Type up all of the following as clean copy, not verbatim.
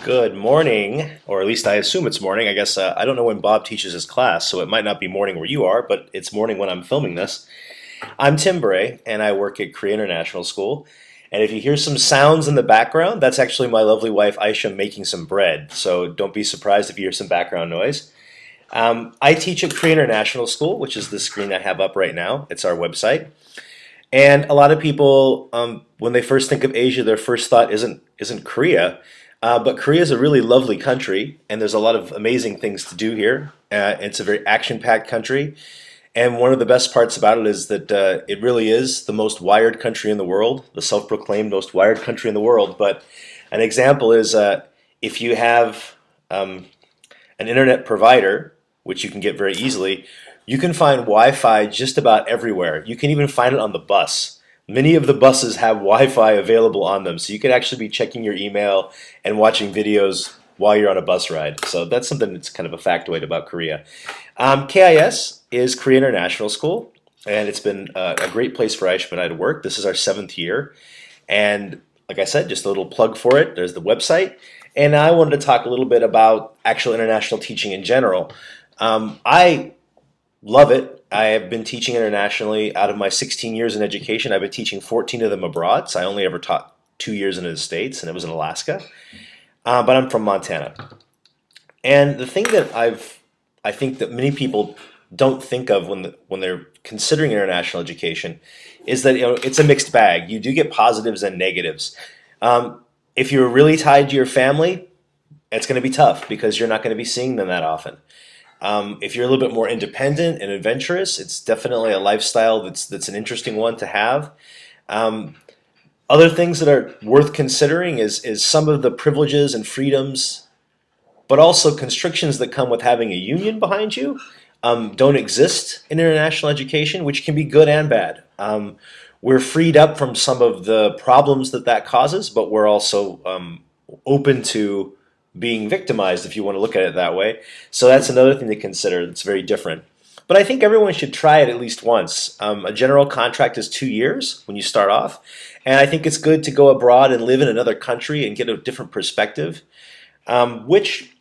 Good morning, or at least I assume it's morning. I guess I don't know when Bob teaches his class, so it might not be morning where you are, but it's morning when I'm filming this. I'm Tim Bray, and I work at Korea International School. And if you hear some sounds in the background, that's actually my lovely wife Aisha making some bread. So don't be surprised if you hear some background noise. I teach at Korea International School, which is the screen I have up right now. It's our website. And a lot of people, when they first think of Asia, their first thought isn't Korea. But Korea is a really lovely country, and there's a lot of amazing things to do here. It's a very action-packed country, and one of the best parts about it is that it really is the most wired country in the world, the self-proclaimed most wired country in the world. But an example is if you have an internet provider, which you can get very easily, you can find Wi-Fi just about everywhere. You can even find it on the bus. Many of the buses have Wi-Fi available on them, so you could actually be checking your email and watching videos while you're on a bus ride. So that's something that's kind of a factoid about Korea. KIS is Korea International School, and it's been a great place for Aisha and I to work. This is our 7th year, and like I said, just a little plug for it. There's the website, and I wanted to talk a little bit about actual international teaching in general. I love it. I have been teaching internationally. Out of my 16 years in education, I've been teaching 14 of them abroad. So I only ever taught 2 years in the States, and it was in Alaska. But I'm from Montana. And the thing that I think that many people don't think of when they're considering international education is that it's a mixed bag. You do get positives and negatives. If you're really tied to your family, it's going to be tough because you're not going to be seeing them that often. If you're a little bit more independent and adventurous, it's definitely a lifestyle that's an interesting one to have. Other things that are worth considering is some of the privileges and freedoms, but also constrictions that come with having a union behind you don't exist in international education, which can be good and bad. We're freed up from some of the problems that causes, but we're also open to being victimized, if you want to look at it that way. So that's another thing to consider that's very different. But I think everyone should try it at least once. A general contract is 2 years when you start off. And I think it's good to go abroad and live in another country and get a different perspective, which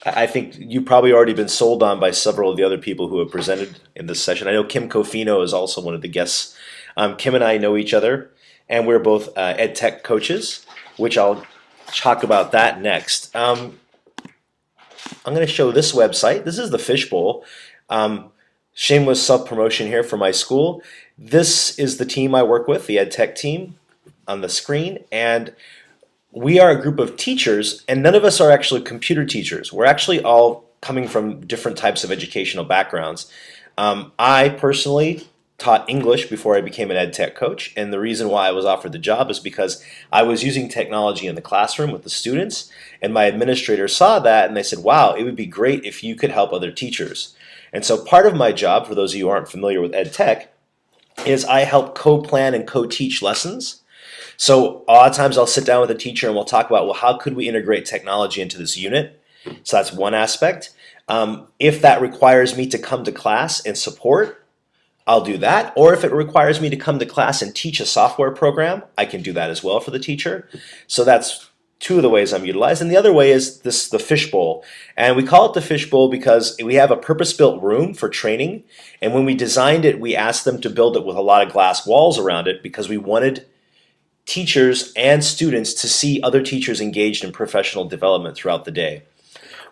I think you've probably already been sold on by several of the other people who have presented in this session. I know Kim Kofino is also one of the guests. Kim and I know each other, and we're both ed tech coaches, which I'll talk about that next. I'm going to show this website. This is the Fishbowl. Shameless self-promotion here for my school. This is the team I work with, the ed tech team on the screen, and we are a group of teachers, and none of us are actually computer teachers. We're actually all coming from different types of educational backgrounds. I personally taught English before I became an ed tech coach, and the reason why I was offered the job is because I was using technology in the classroom with the students, and my administrator saw that and they said, wow, it would be great if you could help other teachers. And so part of my job, for those of you who aren't familiar with ed tech, is I help co-plan and co-teach lessons. So a lot of times I'll sit down with a teacher and we'll talk about, well, how could we integrate technology into this unit? So that's one aspect. If that requires me to come to class and support, I'll do that. Or if it requires me to come to class and teach a software program, I can do that as well for the teacher. So that's two of the ways I'm utilized. And the other way is the Fishbowl. And we call it the Fishbowl because we have a purpose-built room for training. And when we designed it, we asked them to build it with a lot of glass walls around it because we wanted teachers and students to see other teachers engaged in professional development throughout the day.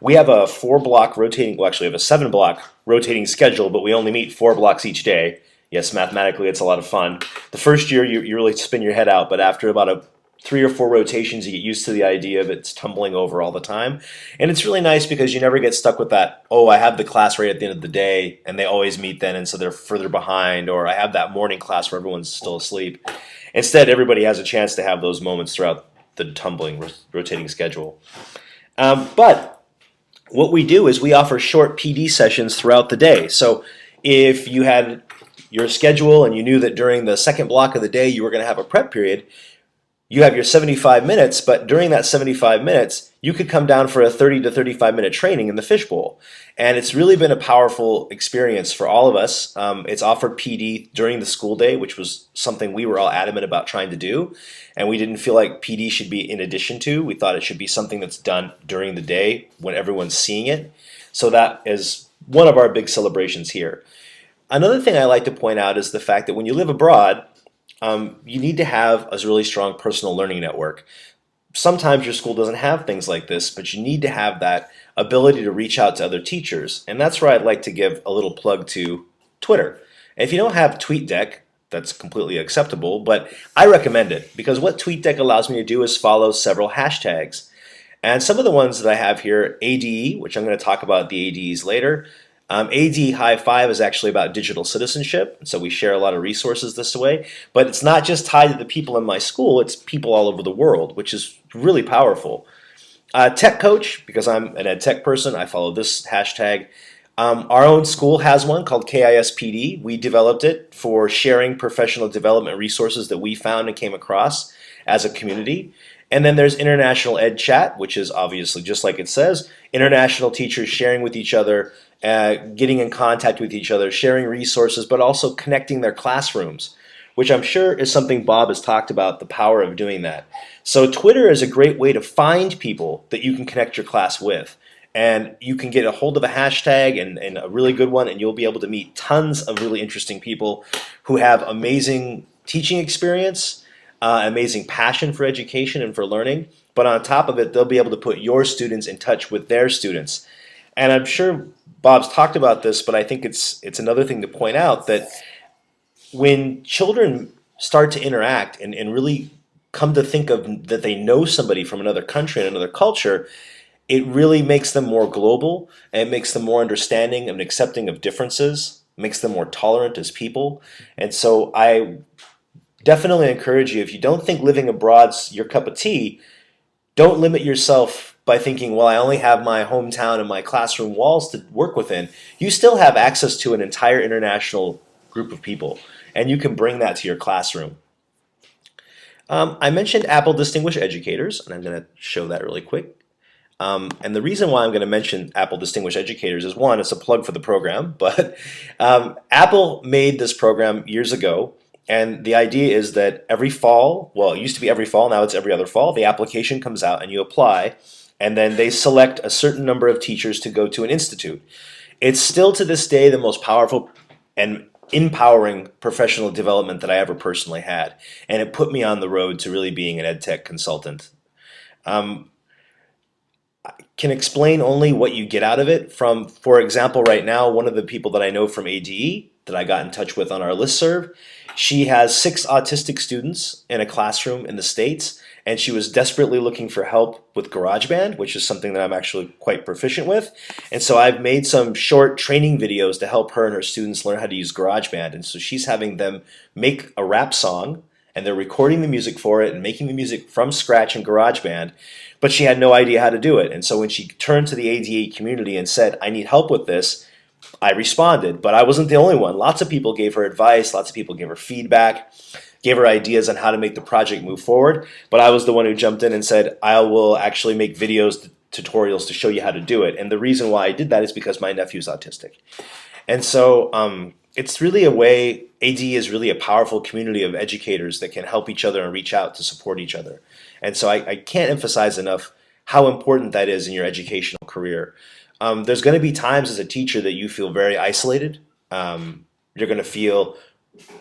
We have a 4-block rotating, well, actually we have a 7-block rotating schedule, but we only meet 4 blocks each day. Yes, mathematically it's a lot of fun. The first year you really spin your head out, but after about 3 or 4 rotations you get used to the idea of it's tumbling over all the time. And it's really nice because you never get stuck with that, oh, I have the class right at the end of the day and they always meet then and so they're further behind, or I have that morning class where everyone's still asleep. Instead, everybody has a chance to have those moments throughout the tumbling, rotating schedule. But what we do is we offer short PD sessions throughout the day. So if you had your schedule and you knew that during the second block of the day you were going to have a prep period, you have your 75 minutes, but during that 75 minutes, you could come down for a 30 to 35-minute training in the Fishbowl. And it's really been a powerful experience for all of us. It's offered PD during the school day, which was something we were all adamant about trying to do. And we didn't feel like PD should be in addition to. We thought it should be something that's done during the day when everyone's seeing it. So that is one of our big celebrations here. Another thing I like to point out is the fact that when you live abroad, you need to have a really strong personal learning network. Sometimes your school doesn't have things like this, but you need to have that ability to reach out to other teachers. And that's where I'd like to give a little plug to Twitter. And if you don't have TweetDeck, that's completely acceptable, but I recommend it because what TweetDeck allows me to do is follow several hashtags. And some of the ones that I have here, ADE, which I'm going to talk about the ADEs later. AD High Five is actually about digital citizenship, so we share a lot of resources this way. But it's not just tied to the people in my school, it's people all over the world, which is really powerful. Tech Coach, because I'm an ed tech person, I follow this hashtag. Our own school has one called KISPD. We developed it for sharing professional development resources that we found and came across as a community. And then there's International Ed Chat, which is obviously just like it says, international teachers sharing with each other, getting in contact with each other, sharing resources, but also connecting their classrooms, which I'm sure is something Bob has talked about, the power of doing that. So Twitter is a great way to find people that you can connect your class with. And you can get a hold of a hashtag and a really good one, and you'll be able to meet tons of really interesting people who have amazing teaching experience, amazing passion for education and for learning. But on top of it, they'll be able to put your students in touch with their students. And I'm sure Bob's talked about this, but I think it's another thing to point out that when children start to interact and really come to think of that they know somebody from another country and another culture, it really makes them more global, and it makes them more understanding and accepting of differences, makes them more tolerant as people. And so I definitely encourage you, if you don't think living abroad's your cup of tea, don't limit yourself by thinking, well, I only have my hometown and my classroom walls to work within. You still have access to an entire international group of people, and you can bring that to your classroom. I mentioned Apple Distinguished Educators, and I'm going to show that really quick. And the reason why I'm going to mention Apple Distinguished Educators is, one, it's a plug for the program, but Apple made this program years ago, and the idea is that every fall, well, it used to be every fall, now it's every other fall, the application comes out and you apply, and then they select a certain number of teachers to go to an institute. It's still to this day the most powerful and empowering professional development that I ever personally had, and it put me on the road to really being an ed tech consultant. Can explain only what you get out of it from, for example, right now, one of the people that I know from ADE that I got in touch with on our listserv, she has 6 autistic students in a classroom in the States, and she was desperately looking for help with GarageBand, which is something that I'm actually quite proficient with. And so I've made some short training videos to help her and her students learn how to use GarageBand. And so she's having them make a rap song, and they're recording the music for it and making the music from scratch in GarageBand, but she had no idea how to do it. And so when she turned to the ADA community and said, I need help with this, I responded, but I wasn't the only one. Lots of people gave her advice, lots of people gave her feedback, gave her ideas on how to make the project move forward, but I was the one who jumped in and said, I will actually make videos, tutorials to show you how to do it. And the reason why I did that is because my nephew's autistic. And so it's really a way, AD is really a powerful community of educators that can help each other and reach out to support each other. And so I can't emphasize enough how important that is in your educational career. There's going to be times as a teacher that you feel very isolated. You're going to feel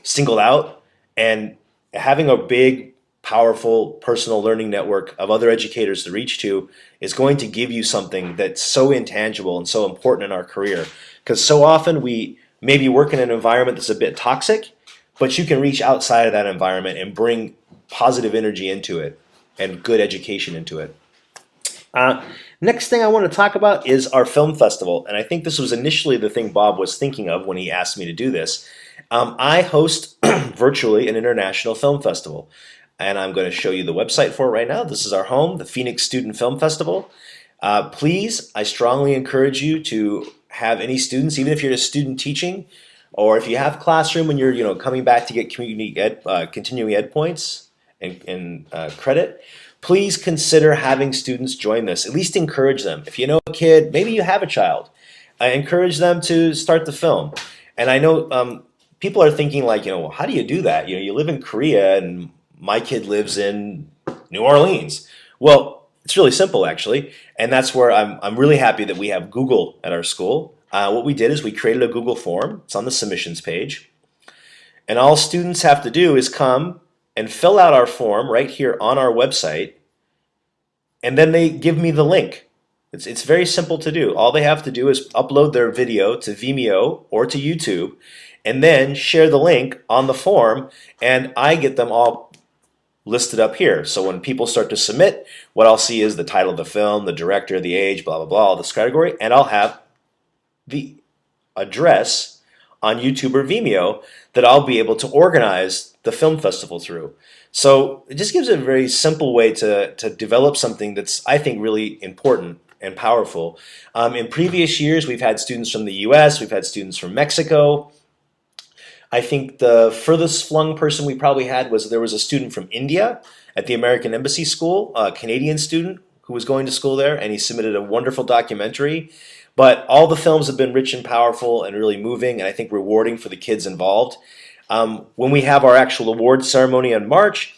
singled out, and having a big, powerful personal learning network of other educators to reach to is going to give you something that's so intangible and so important in our career. Because so often we maybe work in an environment that's a bit toxic, but you can reach outside of that environment and bring positive energy into it and good education into it. Next thing I want to talk about is our film festival, and I think this was initially the thing Bob was thinking of when he asked me to do this. I host virtually an international film festival, and I'm going to show you the website for it right now. This is our home, the Phoenix Student Film Festival. Please, I strongly encourage you to have any students, even if you're a student teaching, or if you have classroom and you're coming back to get community ed, continuing ed points, in credit, please consider having students join this. At least encourage them. If you know a kid, maybe you have a child, encourage them to start the film. And I know people are thinking like, well, how do you do that? You live in Korea and my kid lives in New Orleans. Well, it's really simple actually, and that's where I'm really happy that we have Google at our school. What we did is we created a Google form. It's on the submissions page, and all students have to do is come and fill out our form right here on our website, and then they give me the link. It's very simple to do. All they have to do is upload their video to Vimeo or to YouTube, and then share the link on the form, and I get them all listed up here. So when people start to submit, what I'll see is the title of the film, the director, the age, blah, blah, blah, all this category, and I'll have the address on YouTube or Vimeo that I'll be able to organize the film festival through. So it just gives a very simple way to develop something that's, I think, really important and powerful. In previous years, we've had students from the US, we've had students from Mexico. I think the furthest flung person we probably had was there was a student from India at the American Embassy School, a Canadian student who was going to school there, and he submitted a wonderful documentary. But all the films have been rich and powerful and really moving, and I think rewarding for the kids involved. When we have our actual award ceremony in March,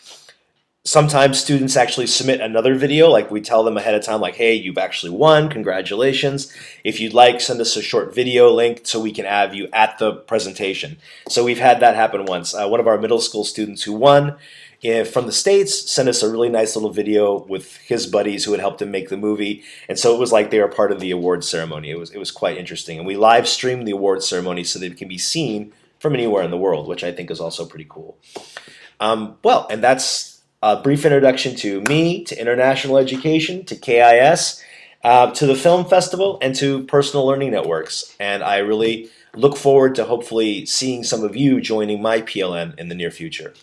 sometimes students actually submit another video, like we tell them ahead of time, like, hey, you've actually won, congratulations. If you'd like, send us a short video link so we can have you at the presentation. So we've had that happen once. One of our middle school students who won from the States sent us a really nice little video with his buddies who had helped him make the movie. And so it was like they were part of the award ceremony. It was quite interesting. And we live streamed the award ceremony so that it can be seen from anywhere in the world, which I think is also pretty cool. Well, and that's a brief introduction to me, to international education, to KIS, to the film festival, and to personal learning networks. And I really look forward to hopefully seeing some of you joining my PLN in the near future.